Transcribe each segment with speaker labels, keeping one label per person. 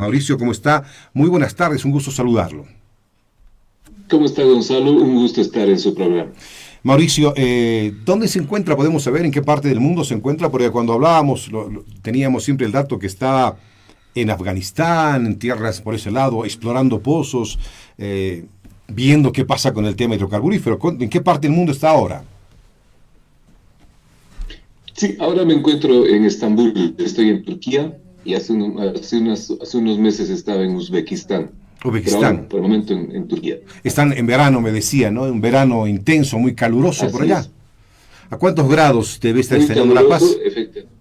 Speaker 1: Mauricio, ¿cómo está? Muy buenas tardes, un gusto saludarlo.
Speaker 2: ¿Cómo está Gonzalo? Un gusto estar en su programa.
Speaker 1: Mauricio, ¿dónde se encuentra? Podemos saber en qué parte del mundo se encuentra, porque cuando hablábamos teníamos siempre el dato que estaba en Afganistán, en tierras por ese lado, explorando pozos, viendo qué pasa con el tema hidrocarburífero. ¿En qué parte del mundo está ahora?
Speaker 2: Sí, ahora me encuentro en Estambul, estoy en Turquía y hace unos meses estaba en Uzbekistán, pero ahora
Speaker 1: Uzbekistán.
Speaker 2: por el momento en Turquía.
Speaker 1: Están en verano, me decía, ¿no? Un verano intenso, muy caluroso por
Speaker 2: Así
Speaker 1: allá.
Speaker 2: es,
Speaker 1: ¿A cuántos grados debe estar
Speaker 2: muy
Speaker 1: estallando La
Speaker 2: caluroso,
Speaker 1: Paz?
Speaker 2: efectivamente.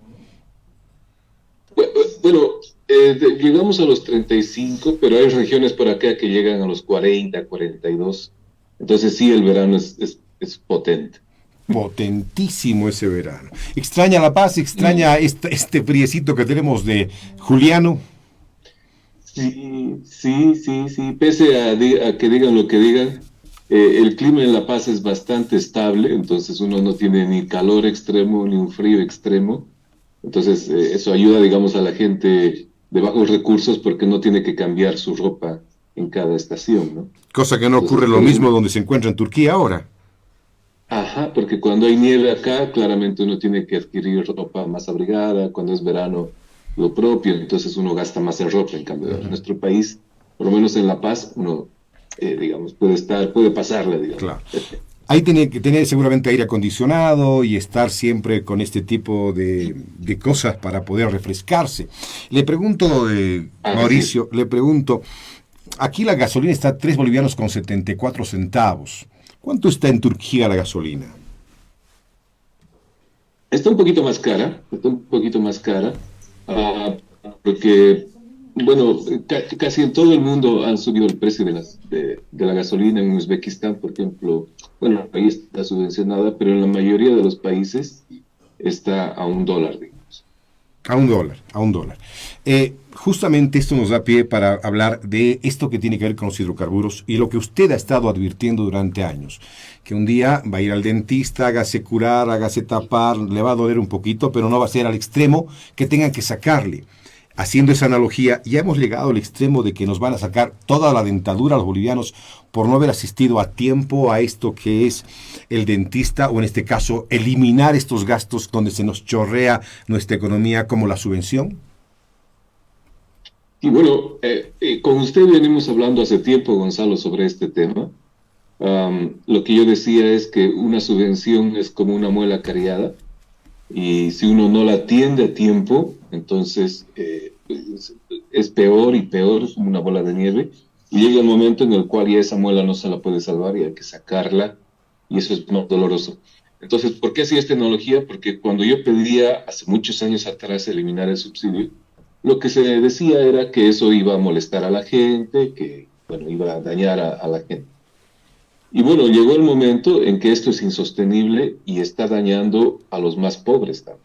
Speaker 2: Bueno, llegamos a los 35, pero hay regiones por acá que llegan a los 40, 42. Entonces sí, el verano es potente.
Speaker 1: Potentísimo ese verano. ¿Extraña La Paz? ¿Extraña
Speaker 2: Mm.
Speaker 1: este friecito que tenemos de Juliano?
Speaker 2: Sí, sí, sí, sí. Pese a que digan lo que digan, el clima en La Paz es bastante estable, entonces uno no tiene ni calor extremo ni un frío extremo. Entonces, eso ayuda, digamos, a la gente de bajos recursos porque no tiene que cambiar su ropa en cada estación, ¿no?
Speaker 1: Cosa que no
Speaker 2: Entonces,
Speaker 1: ocurre lo mismo donde se encuentra en Turquía ahora.
Speaker 2: ajá, porque cuando hay nieve acá, claramente uno tiene que adquirir ropa más abrigada, cuando es verano, lo propio, entonces uno gasta más en ropa. En cambio, en nuestro país, por lo menos en La Paz, uno, digamos, puede pasarle, digamos.
Speaker 1: Claro. Ahí tiene que tener seguramente aire acondicionado y estar siempre con este tipo de cosas para poder refrescarse. Le pregunto,
Speaker 2: Así es.
Speaker 1: Mauricio, le pregunto, aquí la gasolina está a 3 bolivianos con 74 centavos. ¿Cuánto está en Turquía la gasolina?
Speaker 2: Está un poquito más cara, está un poquito más cara, ah, porque, bueno, casi en todo el mundo han subido el precio de la gasolina. En Uzbekistán, por ejemplo, bueno, ahí está subvencionada, pero en la mayoría de los países está a $1, digamos.
Speaker 1: A un dólar, a un dólar. Justamente esto nos da pie para hablar de esto que tiene que ver con los hidrocarburos y lo que usted ha estado advirtiendo durante años. Que un día va a ir al dentista, hágase curar, hágase tapar, le va a doler un poquito, pero no va a ser al extremo que tengan que sacarle. Haciendo esa analogía, ya hemos llegado al extremo de que nos van a sacar toda la dentadura a los bolivianos por no haber asistido a tiempo a esto que es el dentista, o en este caso, eliminar estos gastos donde se nos chorrea nuestra economía como la subvención.
Speaker 2: Y bueno, con usted venimos hablando hace tiempo, Gonzalo, sobre este tema. Lo que yo decía es que una subvención es como una muela cariada. Y si uno no la atiende a tiempo, entonces es peor y peor, es como una bola de nieve. Y llega el momento en el cual ya esa muela no se la puede salvar y hay que sacarla, y eso es más doloroso. Entonces, ¿por qué hacía esta tecnología? Porque cuando yo pedía hace muchos años atrás eliminar el subsidio, lo que se decía era que eso iba a molestar a la gente, que bueno, iba a dañar a la gente. Y bueno, llegó el momento en que esto es insostenible y está dañando a los más pobres también.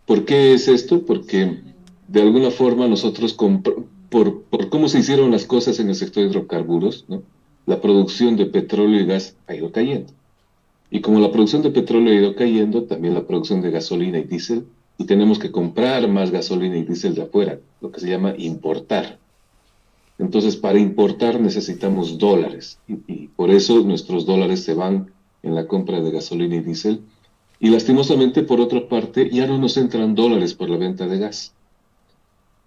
Speaker 2: ¿Por qué es esto? Porque de alguna forma nosotros, por cómo se hicieron las cosas en el sector de hidrocarburos, ¿no? La producción de petróleo y gas ha ido cayendo. Y como la producción de petróleo ha ido cayendo, también la producción de gasolina y diésel, y tenemos que comprar más gasolina y diésel de afuera, lo que se llama importar. Entonces, para importar necesitamos dólares y por eso nuestros dólares se van en la compra de gasolina y diésel. Y lastimosamente, por otra parte, ya no nos entran dólares por la venta de gas.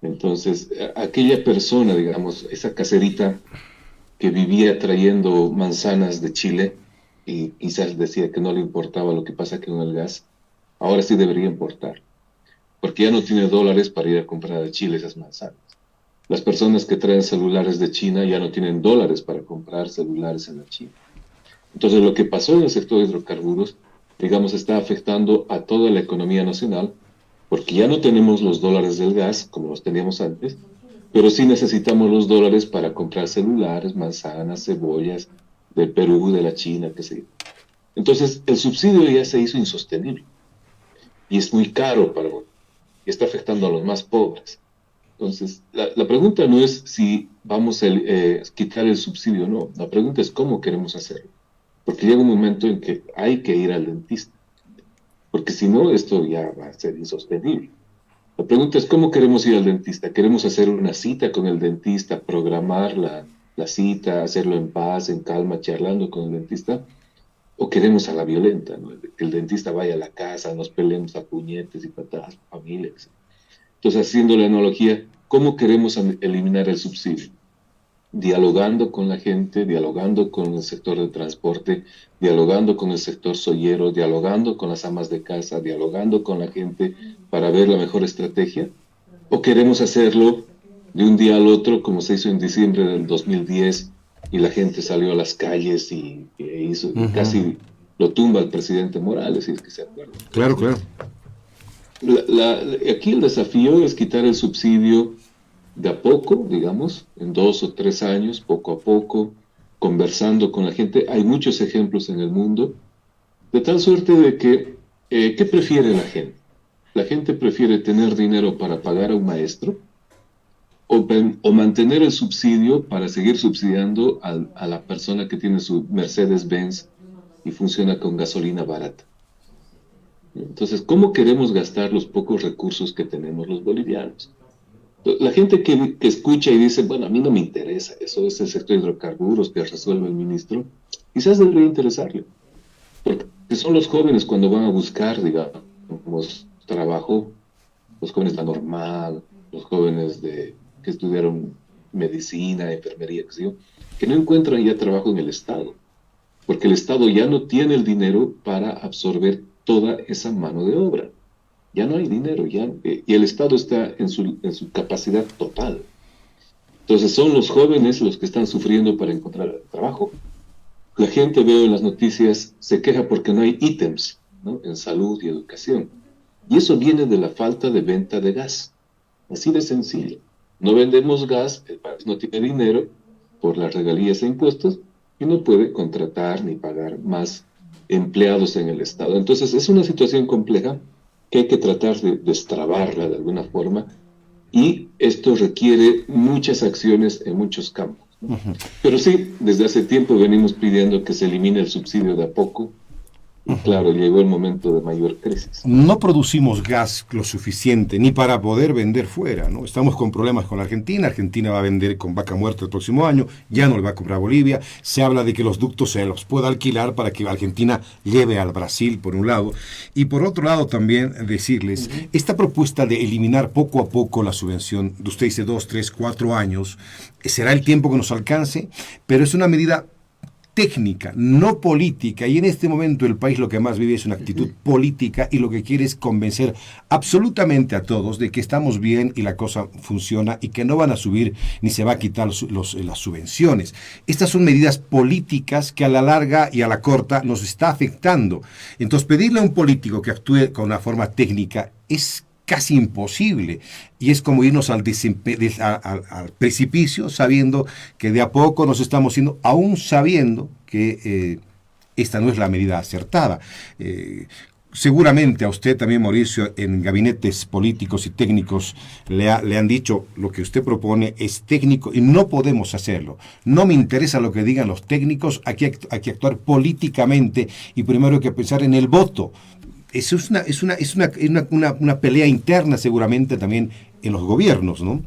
Speaker 2: Entonces, aquella persona, digamos, esa caserita que vivía trayendo manzanas de Chile y quizás decía que no le importaba lo que pasa con el gas, ahora sí debería importar, porque ya no tiene dólares para ir a comprar a Chile esas manzanas. Las personas que traen celulares de China ya no tienen dólares para comprar celulares en la China. Entonces, lo que pasó en el sector de hidrocarburos, digamos, está afectando a toda la economía nacional, porque ya no tenemos los dólares del gas como los teníamos antes, pero sí necesitamos los dólares para comprar celulares, manzanas, cebollas del Perú, de la China, qué sé yo. Entonces, el subsidio ya se hizo insostenible y es muy caro para uno y está afectando a los más pobres. Entonces, la pregunta no es si vamos a quitar el subsidio o no. La pregunta es cómo queremos hacerlo. Porque llega un momento en que hay que ir al dentista. Porque si no, esto ya va a ser insostenible. La pregunta es, ¿cómo queremos ir al dentista? ¿Queremos hacer una cita con el dentista, programar la cita, hacerlo en paz, en calma, charlando con el dentista? ¿O queremos a la violenta, ¿no? Que el dentista vaya a la casa, nos peleemos a puñetes y patadas, familias? Entonces, haciendo la analogía, ¿cómo queremos eliminar el subsidio? Dialogando con la gente, dialogando con el sector de transporte, dialogando con el sector soyero, dialogando con las amas de casa, dialogando con la gente para ver la mejor estrategia. ¿O queremos hacerlo de un día al otro, como se hizo en diciembre del 2010, y la gente salió a las calles y casi lo tumba el presidente Morales, si es que se acuerdan?
Speaker 1: Claro, claro.
Speaker 2: Aquí el desafío es quitar el subsidio de a poco, digamos, en 2 o 3 años, poco a poco, conversando con la gente. Hay muchos ejemplos en el mundo, de tal suerte de que, ¿qué prefiere la gente? La gente prefiere tener dinero para pagar a un maestro o mantener el subsidio para seguir subsidiando a la persona que tiene su Mercedes-Benz y funciona con gasolina barata. Entonces, ¿cómo queremos gastar los pocos recursos que tenemos los bolivianos? La gente que escucha y dice, bueno, a mí no me interesa, eso es el sector de hidrocarburos que resuelve el ministro, quizás debería interesarle, porque son los jóvenes cuando van a buscar, digamos, trabajo, los jóvenes de la normal, los jóvenes que estudiaron medicina, enfermería, qué sé yo, que no encuentran ya trabajo en el Estado, porque el Estado ya no tiene el dinero para absorber toda esa mano de obra. Ya no hay dinero, y el Estado está en su capacidad total. Entonces son los jóvenes los que están sufriendo para encontrar trabajo. La gente, veo en las noticias, se queja porque no hay ítems, ¿no?, en salud y educación. Y eso viene de la falta de venta de gas. Así de sencillo. No vendemos gas, el país no tiene dinero por las regalías e impuestos y no puede contratar ni pagar más empleados en el Estado. Entonces es una situación compleja que hay que tratar de destrabarla de alguna forma, y esto requiere muchas acciones en muchos campos, ¿no? Pero sí, desde hace tiempo venimos pidiendo que se elimine el subsidio de a poco, y claro, llegó el momento de mayor crisis.
Speaker 1: No producimos gas lo suficiente ni para poder vender fuera, ¿no? Estamos con problemas con Argentina. Argentina va a vender con vaca muerta el próximo año, ya no le va a comprar a Bolivia. Se habla de que los ductos se los pueda alquilar para que Argentina lleve al Brasil, por un lado. Y por otro lado también decirles, esta propuesta de eliminar poco a poco la subvención, usted dice 2, 3, 4 años, será el tiempo que nos alcance, pero es una medida técnica, no política, y en este momento el país lo que más vive es una actitud política y lo que quiere es convencer absolutamente a todos de que estamos bien y la cosa funciona y que no van a subir ni se va a quitar las subvenciones. Estas son medidas políticas que a la larga y a la corta nos está afectando. Entonces, pedirle a un político que actúe con una forma técnica es casi imposible, y es como irnos al precipicio sabiendo que de a poco nos estamos yendo, aún sabiendo que esta no es la medida acertada. Seguramente a usted también, Mauricio, en gabinetes políticos y técnicos le han dicho, lo que usted propone es técnico y no podemos hacerlo. No me interesa lo que digan los técnicos, aquí hay que actuar políticamente y primero hay que pensar en el voto. Eso es una pelea interna seguramente también en los gobiernos, ¿no?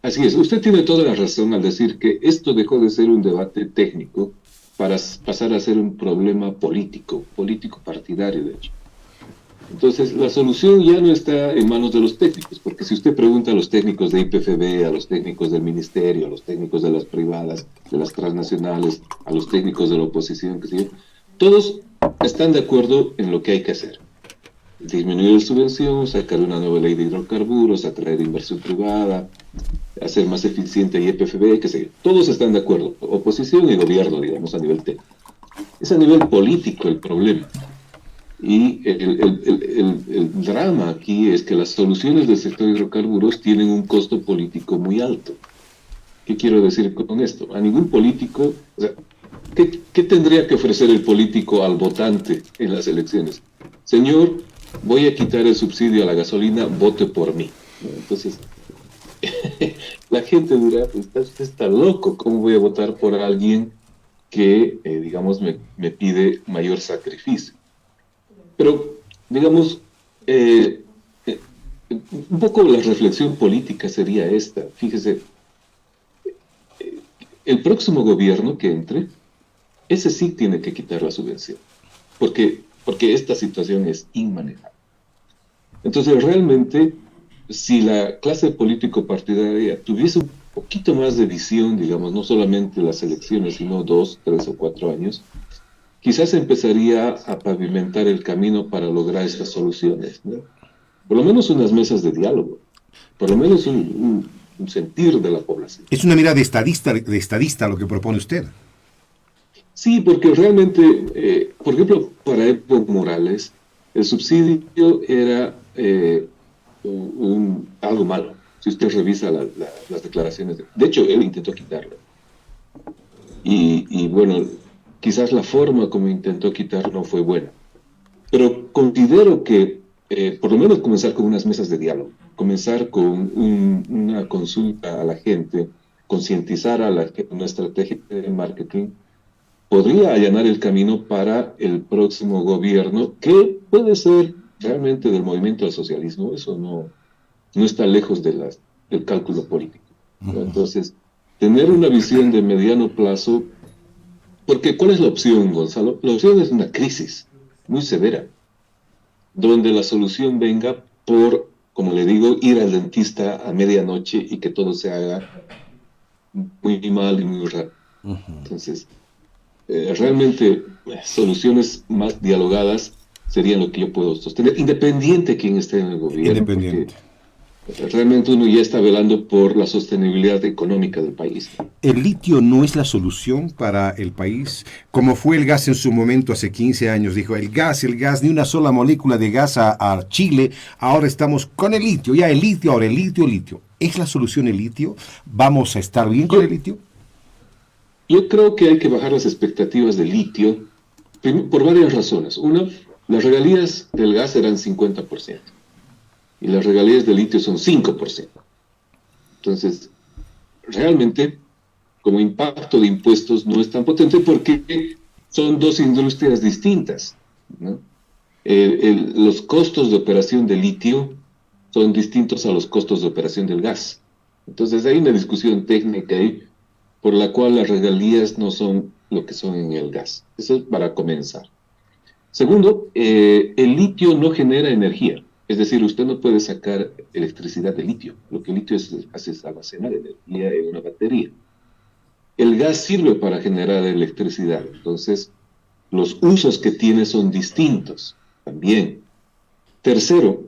Speaker 2: Así es, usted tiene toda la razón al decir que esto dejó de ser un debate técnico para pasar a ser un problema político partidario, de hecho. Entonces, la solución ya no está en manos de los técnicos, porque si usted pregunta a los técnicos de IPFB, a los técnicos del ministerio, a los técnicos de las privadas, de las transnacionales, a los técnicos de la oposición, que sé yo, todos están de acuerdo en lo que hay que hacer. Disminuir la subvención, sacar una nueva ley de hidrocarburos, atraer inversión privada, hacer más eficiente IPFB, qué sé yo. Todos están de acuerdo, oposición y gobierno, digamos, a nivel técnico. Es a nivel político el problema. Y el drama aquí es que las soluciones del sector de hidrocarburos tienen un costo político muy alto. ¿Qué quiero decir con esto? A ningún político... O sea, ¿qué tendría que ofrecer el político al votante en las elecciones? Señor, voy a quitar el subsidio a la gasolina, vote por mí. Entonces, la gente dirá, usted está loco, ¿cómo voy a votar por alguien que, digamos, me pide mayor sacrificio? Pero, digamos, un poco la reflexión política sería esta. Fíjese, el próximo gobierno que entre, ese sí tiene que quitar la subvención, porque esta situación es inmanejable. Entonces, realmente, si la clase político-partidaria tuviese un poquito más de visión, digamos, no solamente las elecciones, sino 2, 3 o 4 años, quizás empezaría a pavimentar el camino para lograr estas soluciones, ¿no? Por lo menos unas mesas de diálogo, por lo menos un sentir de la población.
Speaker 1: Es una mirada de estadista lo que propone usted.
Speaker 2: Sí, porque realmente, por ejemplo, para Evo Morales, el subsidio era algo malo. Si usted revisa las declaraciones, de hecho, él intentó quitarlo. Y bueno, quizás la forma como intentó quitarlo no fue buena. Pero considero que por lo menos comenzar con unas mesas de diálogo, comenzar con una consulta a la gente, concientizar a la gente, una estrategia de marketing, podría allanar el camino para el próximo gobierno, que puede ser realmente del movimiento al socialismo. Eso no está lejos del cálculo político, ¿no? Entonces, tener una visión de mediano plazo, porque ¿cuál es la opción, Gonzalo? La opción es una crisis muy severa, donde la solución venga por, como le digo, ir al dentista a medianoche y que todo se haga muy mal y muy rápido. Entonces, realmente soluciones más dialogadas serían lo que yo puedo sostener, independiente de quién esté en el gobierno.
Speaker 1: Independiente.
Speaker 2: Realmente uno ya está velando por la sostenibilidad económica del país.
Speaker 1: ¿El litio no es la solución para el país? Como fue el gas en su momento hace 15 años, dijo, el gas, ni una sola molécula de gas a Chile, ahora estamos con el litio, ya el litio, ahora el litio. ¿Es la solución el litio? ¿Vamos a estar bien con el litio?
Speaker 2: Yo creo que hay que bajar las expectativas del litio por varias razones. Una, las regalías del gas eran 50%. Y las regalías del litio son 5%. Entonces, realmente, como impacto de impuestos no es tan potente porque son dos industrias distintas, ¿no? Los costos de operación del litio son distintos a los costos de operación del gas. Entonces, hay una discusión técnica ahí por la cual las regalías no son lo que son en el gas. Eso es para comenzar. Segundo, el litio no genera energía. Es decir, usted no puede sacar electricidad de litio. Lo que el litio hace es almacenar energía en una batería. El gas sirve para generar electricidad. Entonces, los usos que tiene son distintos también. Tercero,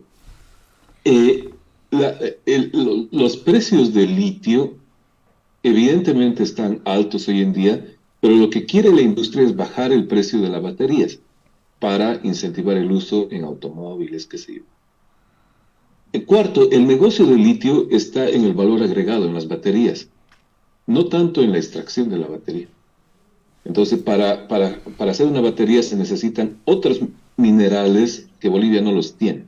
Speaker 2: los precios del litio evidentemente están altos hoy en día, pero lo que quiere la industria es bajar el precio de las baterías para incentivar el uso en automóviles, qué sé yo. El cuarto, el negocio del litio está en el valor agregado en las baterías, no tanto en la extracción de la batería. Entonces, para hacer una batería se necesitan otros minerales que Bolivia no los tiene.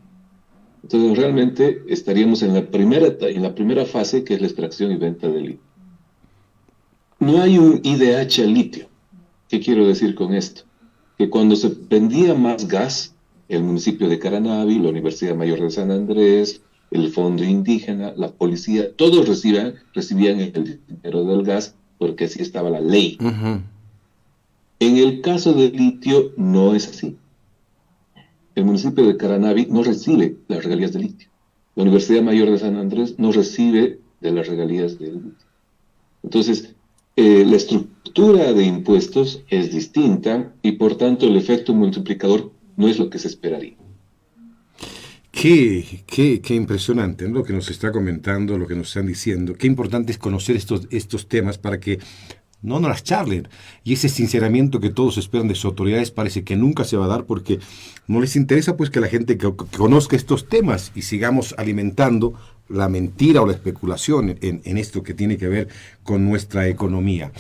Speaker 2: Entonces, realmente estaríamos en la primera fase, que es la extracción y venta de litio. No hay un IDH al litio. ¿Qué quiero decir con esto? Que cuando se vendía más gas, el municipio de Caranavi, la Universidad Mayor de San Andrés, el Fondo Indígena, la policía, todos recibían el dinero del gas porque así estaba la ley. En el caso del litio no es así. El municipio de Caranavi no recibe las regalías de litio. La Universidad Mayor de San Andrés no recibe de las regalías del litio. Entonces, la estructura de impuestos es distinta y por tanto el efecto multiplicador no es lo que se esperaría.
Speaker 1: Qué impresionante, ¿no? Lo que nos está comentando, lo que nos están diciendo. Qué importante es conocer estos temas para que no nos las charlen. Y ese sinceramiento que todos esperan de sus autoridades parece que nunca se va a dar porque no les interesa pues que la gente que conozca estos temas y sigamos alimentando la mentira o la especulación en esto que tiene que ver con nuestra economía.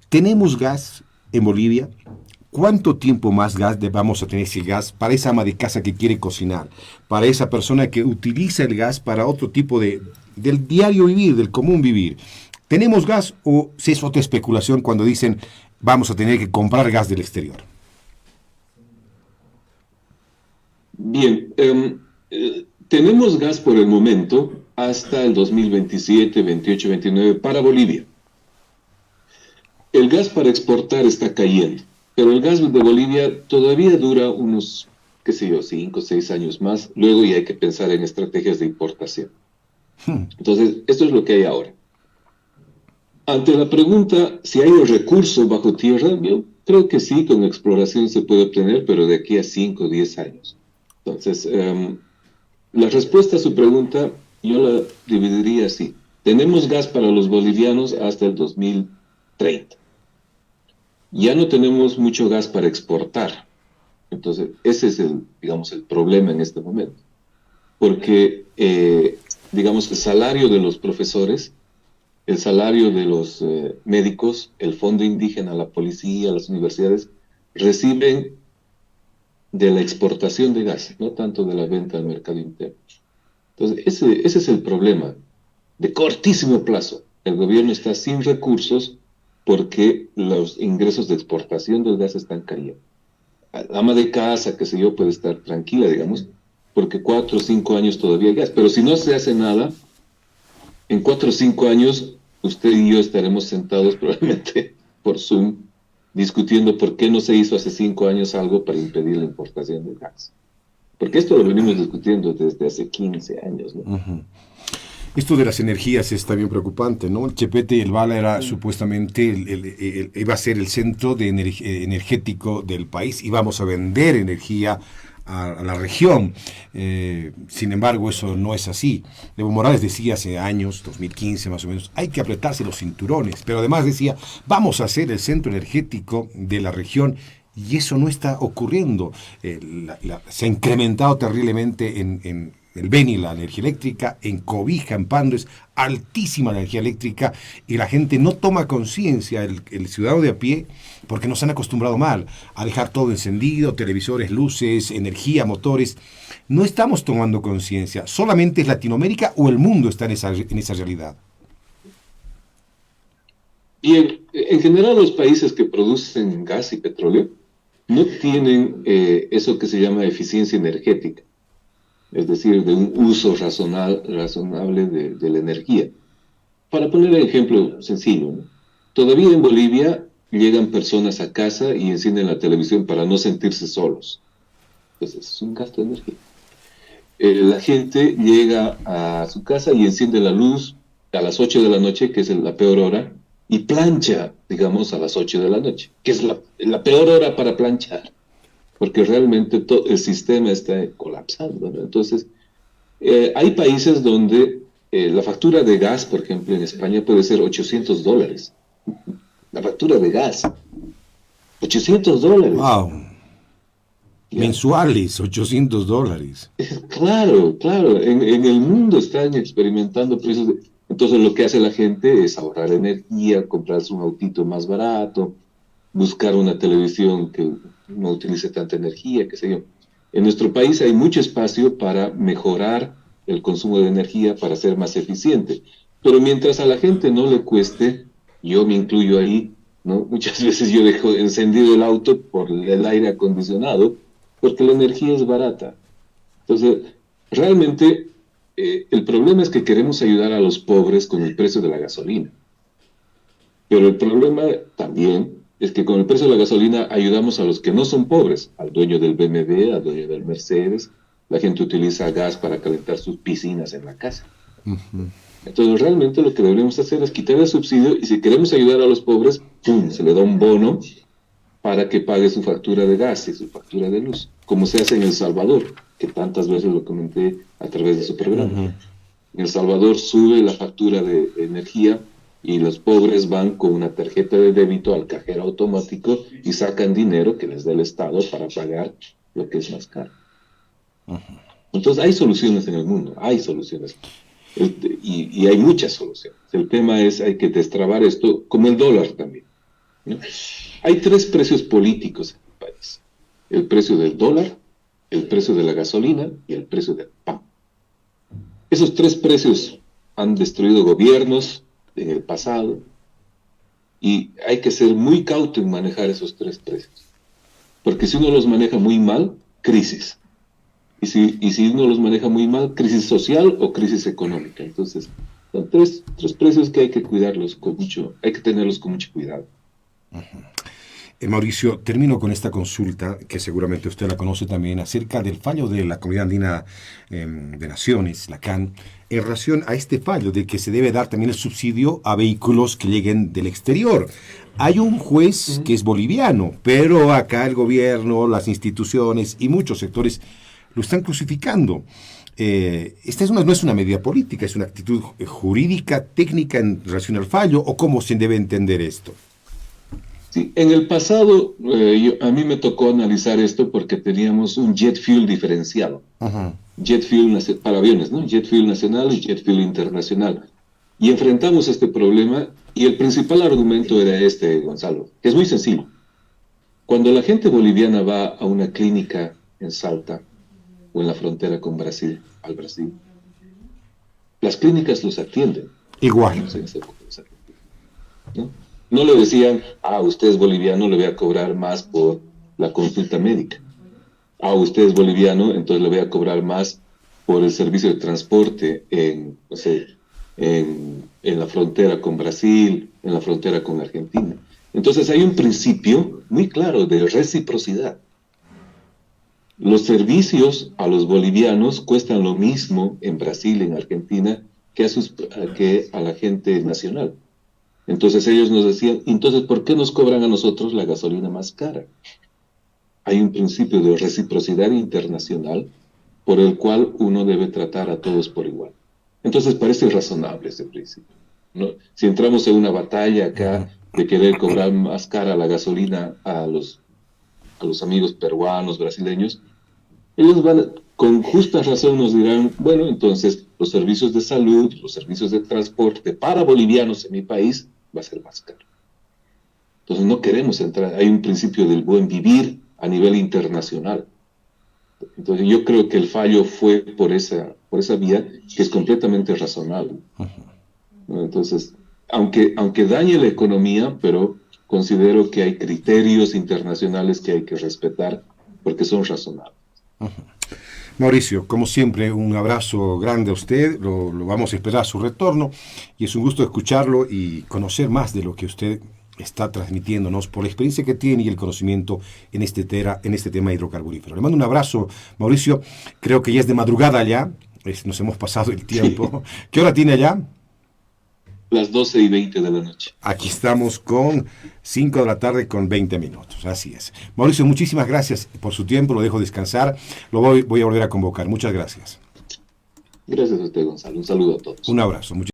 Speaker 1: ¿Tenemos gas en Bolivia? ¿Cuánto tiempo más gas vamos a tener ese gas para esa ama de casa que quiere cocinar? Para esa persona que utiliza el gas para otro tipo del diario vivir, del común vivir. ¿Tenemos gas o si es otra especulación cuando dicen vamos a tener que comprar gas del exterior?
Speaker 2: Bien, Tenemos gas por el momento hasta el 2027, 28, 29 para Bolivia. El gas para exportar está cayendo, pero el gas de Bolivia todavía dura unos, qué sé yo, 5 o 6 años más. Luego ya hay que pensar en estrategias de importación. Entonces, esto es lo que hay ahora. Ante la pregunta si hay recursos bajo tierra, yo creo que sí, con exploración se puede obtener, pero de aquí a 5 o 10 años. Entonces, la respuesta a su pregunta yo la dividiría así. Tenemos gas para los bolivianos hasta el 2030. Ya no tenemos mucho gas para exportar. Entonces, ese es digamos, el problema en este momento. Porque, digamos, el salario de los profesores, el salario de los médicos, el fondo indígena, la policía, las universidades, reciben de la exportación de gas, no tanto de la venta al mercado interno. Entonces, ese es el problema. De cortísimo plazo, el gobierno está sin recursos porque los ingresos de exportación del gas están cayendo. La ama de casa, qué sé yo, puede estar tranquila, digamos, porque 4 o 5 años todavía hay gas. Pero si no se hace nada, en 4 o 5 años, usted y yo estaremos sentados probablemente por Zoom discutiendo por qué no se hizo hace 5 años algo para impedir la importación de gas. Porque esto lo venimos discutiendo desde hace 15 años, ¿no?
Speaker 1: Uh-huh. Esto de las energías es también preocupante, ¿no? El Chepete y el Bala era supuestamente iba a ser el centro energético del país, íbamos a vender energía a la región. Sin embargo, eso no es así. Evo Morales decía hace años, 2015 más o menos, hay que apretarse los cinturones, pero además decía, vamos a ser el centro energético de la región. Y eso no está ocurriendo. Se ha incrementado terriblemente en el Beni la energía eléctrica, en Cobija, en Pando es altísima la energía eléctrica y la gente no toma conciencia, el ciudadano de a pie, porque nos han acostumbrado mal a dejar todo encendido, televisores, luces, energía, motores. No estamos tomando conciencia. ¿Solamente es Latinoamérica o el mundo está en esa realidad?
Speaker 2: Y en general los países que producen gas y petróleo no tienen eso que se llama eficiencia energética, es decir, de un uso razonable de la energía. Para poner un ejemplo sencillo, ¿no? Todavía en Bolivia llegan personas a casa y encienden la televisión para no sentirse solos. Entonces es un gasto de energía. La gente llega a su casa y enciende la luz a las 8 de la noche, que es la peor hora, y plancha, digamos, a las 8 de la noche, que es la peor hora para planchar, porque realmente todo el sistema está colapsando, ¿no? Entonces, hay países donde la factura de gas, por ejemplo, en España puede ser $800. La factura de gas, $800.
Speaker 1: ¡Wow! Mensuales, $800.
Speaker 2: Claro, claro. En el mundo están experimentando precios de... Entonces lo que hace la gente es ahorrar energía, comprarse un autito más barato, buscar una televisión que no utilice tanta energía, qué sé yo. En nuestro país hay mucho espacio para mejorar el consumo de energía, para ser más eficiente. Pero mientras a la gente no le cueste, yo me incluyo ahí, ¿no? Muchas veces yo dejo encendido el auto por el aire acondicionado, porque la energía es barata. Entonces, realmente... el problema es que queremos ayudar a los pobres con el precio de la gasolina. Pero el problema también es que con el precio de la gasolina ayudamos a los que no son pobres, al dueño del BMW, al dueño del Mercedes. La gente utiliza gas para calentar sus piscinas en la casa. Uh-huh. Entonces realmente lo que deberíamos hacer es quitar el subsidio y si queremos ayudar a los pobres, ¡pum!, se le da un bono para que pague su factura de gas y su factura de luz, como se hace en El Salvador, que tantas veces lo comenté a través de su programa. Uh-huh. En El Salvador sube la factura de energía y los pobres van con una tarjeta de débito al cajero automático y sacan dinero que les da el Estado para pagar lo que es más caro. Uh-huh. Entonces hay soluciones en el mundo, hay soluciones. Y hay muchas soluciones. El tema es, hay que destrabar esto, como el dólar también, ¿no? Hay 3 precios políticos en el país. El precio del dólar, el precio de la gasolina y el precio del pan. Esos 3 precios han destruido gobiernos en el pasado y hay que ser muy cauto en manejar esos 3 precios. Porque si uno los maneja muy mal, crisis. y si uno los maneja muy mal, crisis social o crisis económica. Entonces, son tres precios que hay que cuidarlos con mucho, hay que tenerlos con mucho cuidado.
Speaker 1: Mauricio, termino con esta consulta, que seguramente usted la conoce también, acerca del fallo de la Comunidad Andina de Naciones, la CAN, en relación a este fallo de que se debe dar también el subsidio a vehículos que lleguen del exterior. Hay un juez que es boliviano, pero acá el gobierno, las instituciones y muchos sectores lo están crucificando. Esta no es una medida política, es una actitud jurídica, técnica en relación al fallo, o cómo se debe entender esto.
Speaker 2: Sí, en el pasado a mí me tocó analizar esto porque teníamos un jet fuel diferenciado.
Speaker 1: Ajá.
Speaker 2: Jet fuel para aviones, ¿no? Jet fuel nacional y jet fuel internacional. Y enfrentamos este problema y el principal argumento era este, Gonzalo, que es muy sencillo. Cuando la gente boliviana va a una clínica en Salta o en la frontera con Brasil, al Brasil, las clínicas los atienden.
Speaker 1: Igual.
Speaker 2: ¿No? No le decían, usted es boliviano, le voy a cobrar más por la consulta médica. Usted es boliviano, entonces le voy a cobrar más por el servicio de transporte en la frontera con Brasil, en la frontera con Argentina. Entonces hay un principio muy claro de reciprocidad. Los servicios a los bolivianos cuestan lo mismo en Brasil, en Argentina, que a la gente nacional. Entonces ellos nos decían, entonces, ¿por qué nos cobran a nosotros la gasolina más cara? Hay un principio de reciprocidad internacional por el cual uno debe tratar a todos por igual. Entonces parece razonable ese principio, ¿no? Si entramos en una batalla acá de querer cobrar más cara la gasolina a los amigos peruanos, brasileños, ellos con justa razón nos dirán, bueno, entonces los servicios de salud, los servicios de transporte para bolivianos en mi país va a ser más caro. Entonces no queremos entrar, hay un principio del buen vivir a nivel internacional. Entonces yo creo que el fallo fue por esa vía que es completamente razonable. ¿No? Entonces, aunque dañe la economía, pero considero que hay criterios internacionales que hay que respetar porque son razonables.
Speaker 1: Mauricio, como siempre, un abrazo grande a usted, lo vamos a esperar su retorno y es un gusto escucharlo y conocer más de lo que usted está transmitiéndonos por la experiencia que tiene y el conocimiento en este tema hidrocarburífero. Le mando un abrazo, Mauricio, creo que ya es de madrugada allá, nos hemos pasado el tiempo. Sí. ¿Qué hora tiene allá?
Speaker 2: Las 12:20 de la noche.
Speaker 1: Aquí estamos con 5 de la tarde con 20 minutos, así es. Mauricio, muchísimas gracias por su tiempo, lo dejo descansar, lo voy a volver a convocar. Muchas gracias.
Speaker 2: Gracias a usted, Gonzalo. Un saludo a todos.
Speaker 1: Un abrazo.